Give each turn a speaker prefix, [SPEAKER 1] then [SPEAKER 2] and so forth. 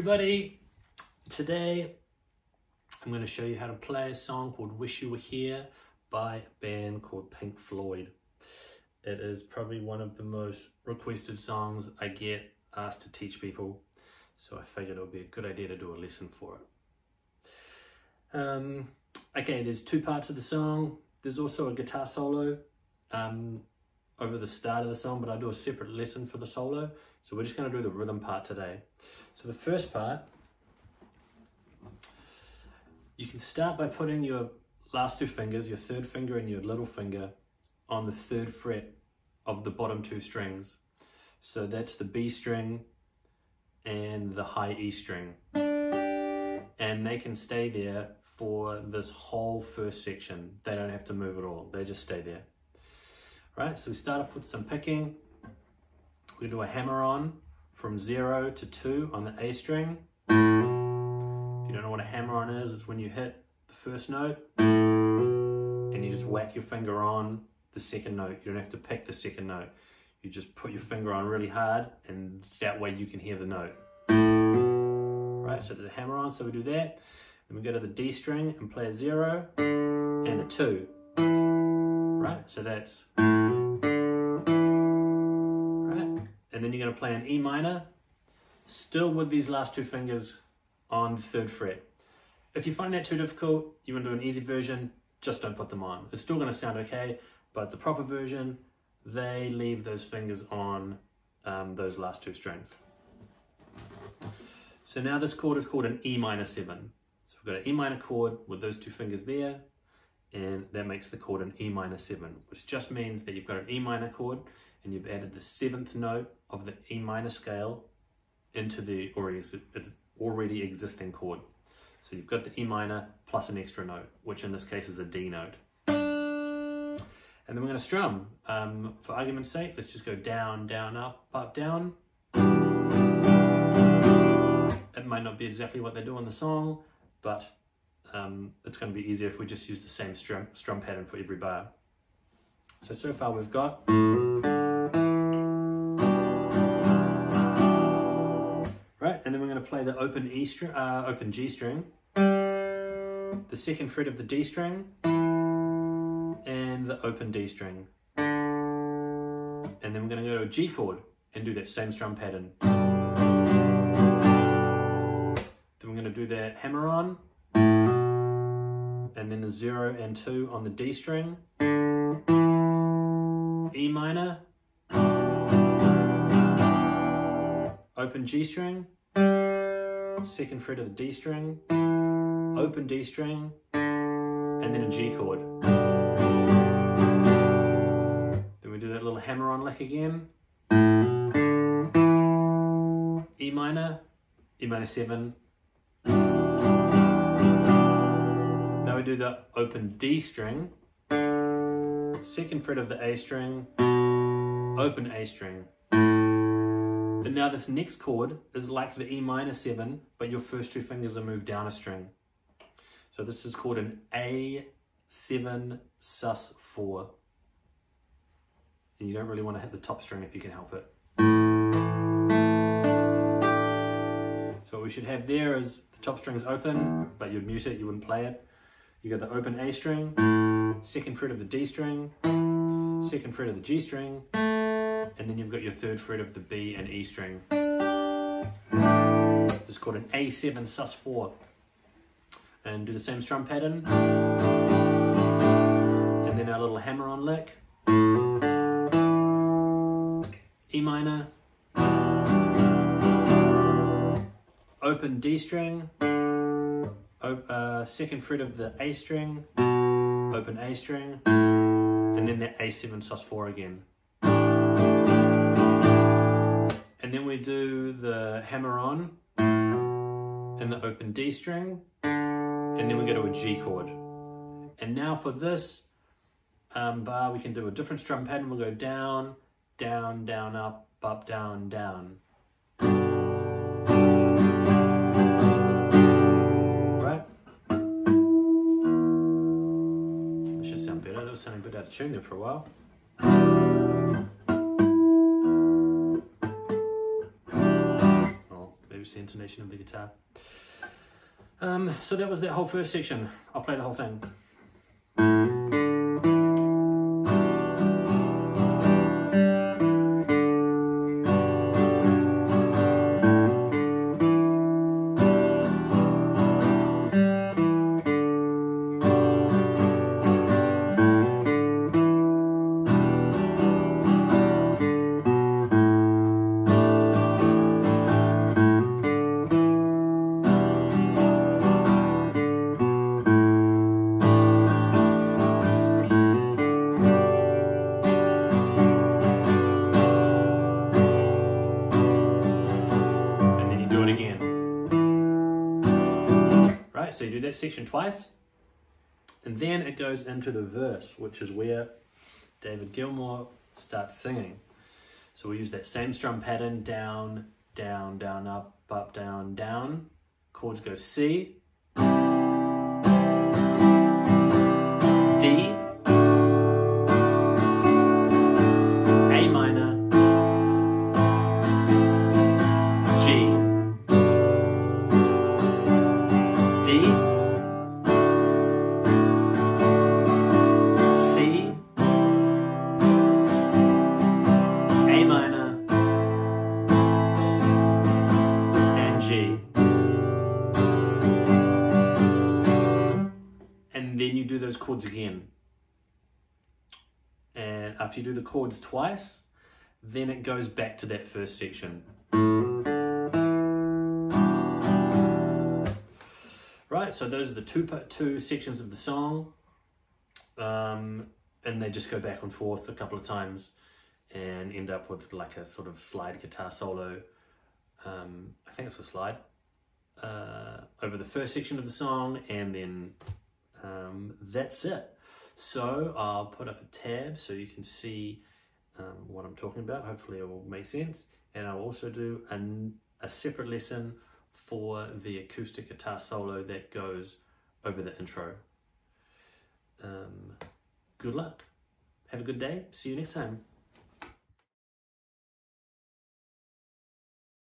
[SPEAKER 1] everybody, today I'm going to show you how to play a song called Wish You Were Here by a band called Pink Floyd. It is probably one of the most requested songs I get asked to teach people, so I figured it would be a good idea to do a lesson for it. Okay, there's two parts of the song. There's also a guitar solo over the start of the song, but I do a separate lesson for the solo. So we're just going to do the rhythm part today. So the first part, you can start by putting your last two fingers, your third finger and your little finger, on the third fret of the bottom two strings. So that's the B string and the high E string. And they can stay there for this whole first section. They don't have to move at all. They just stay there. Right, so we start off with some picking. We do a hammer on from 0 to 2 on the A string. If you don't know what a hammer on is, it's when you hit the first note and you just whack your finger on the second note. You don't have to pick the second note. You just put your finger on really hard and that way you can hear the note. Right, so there's a hammer on, so we do that. Then we go to the D string and play a 0 and a 2. Right, so that's... And then you're going to play an E minor, still with these last two fingers on the third fret. If you find that too difficult, you want to do an easy version, just don't put them on. It's still going to sound okay, but the proper version, they leave those fingers on those last two strings. So now this chord is called an E minor 7. So we've got an E minor chord with those two fingers there, and that makes the chord an E minor 7, which just means that you've got an E minor chord and you've added the 7th note of the E minor scale into the already existing chord. So you've got the E minor plus an extra note, which in this case is a D note. And then we're going to strum. For argument's sake, let's just go down, down, up, down. It might not be exactly what they do in the song, but it's going to be easier if we just use the same strum pattern for every bar. So far we've got... Right, and then we're going to play the open G string, the second fret of the D string, and the open D string. And then we're going to go to a G chord and do that same strum pattern. Then we're going to do that hammer on, and then the 0 and 2 on the D string, E minor, open G string, second fret of the D string, open D string, and then a G chord. Then we do that little hammer on lick again. E minor 7. Now we do the open D string, second fret of the A string, open A string. And now this next chord is like the E minor 7, but your first two fingers are moved down a string. So this is called an A7 sus4. And you don't really want to hit the top string if you can help it. So what we should have there is the top string's open, but you'd mute it, you wouldn't play it. You got the open A string, second fret of the D string, second fret of the G string, and then you've got your third fret of the B and E string. This is called an A7 sus4. And do the same strum pattern. And then our little hammer on lick. E minor. Open D string. Second fret of the A string. Open A string. And then that A7 sus4 again. And then we do the hammer on and the open D string, and then we go to a G chord. And now for this bar, we can do a different strum pattern. We'll go down, down, down, up, down, down. Right? That should sound better. That was sounding a bit out of tune there for a while. the intonation of the guitar. So that was that whole first section. I'll play the whole thing. So you do that section twice, and then it goes into the verse, which is where David Gilmour starts singing. So we use that same strum pattern, down, down, down, up, down, down. Chords go C, D, A minor, G, D, C, A minor, and G. And then you do those chords again. And after you do the chords twice, then it goes back to that first section. Right, so those are the two sections of the song, and they just go back and forth a couple of times and end up with like a sort of slide guitar solo. I think it's a slide over the first section of the song, and then that's it. So I'll put up a tab so you can see what I'm talking about. Hopefully it will make sense, and I'll also do a separate lesson for the acoustic guitar solo that goes over the intro. Good luck. Have a good day. See you next time.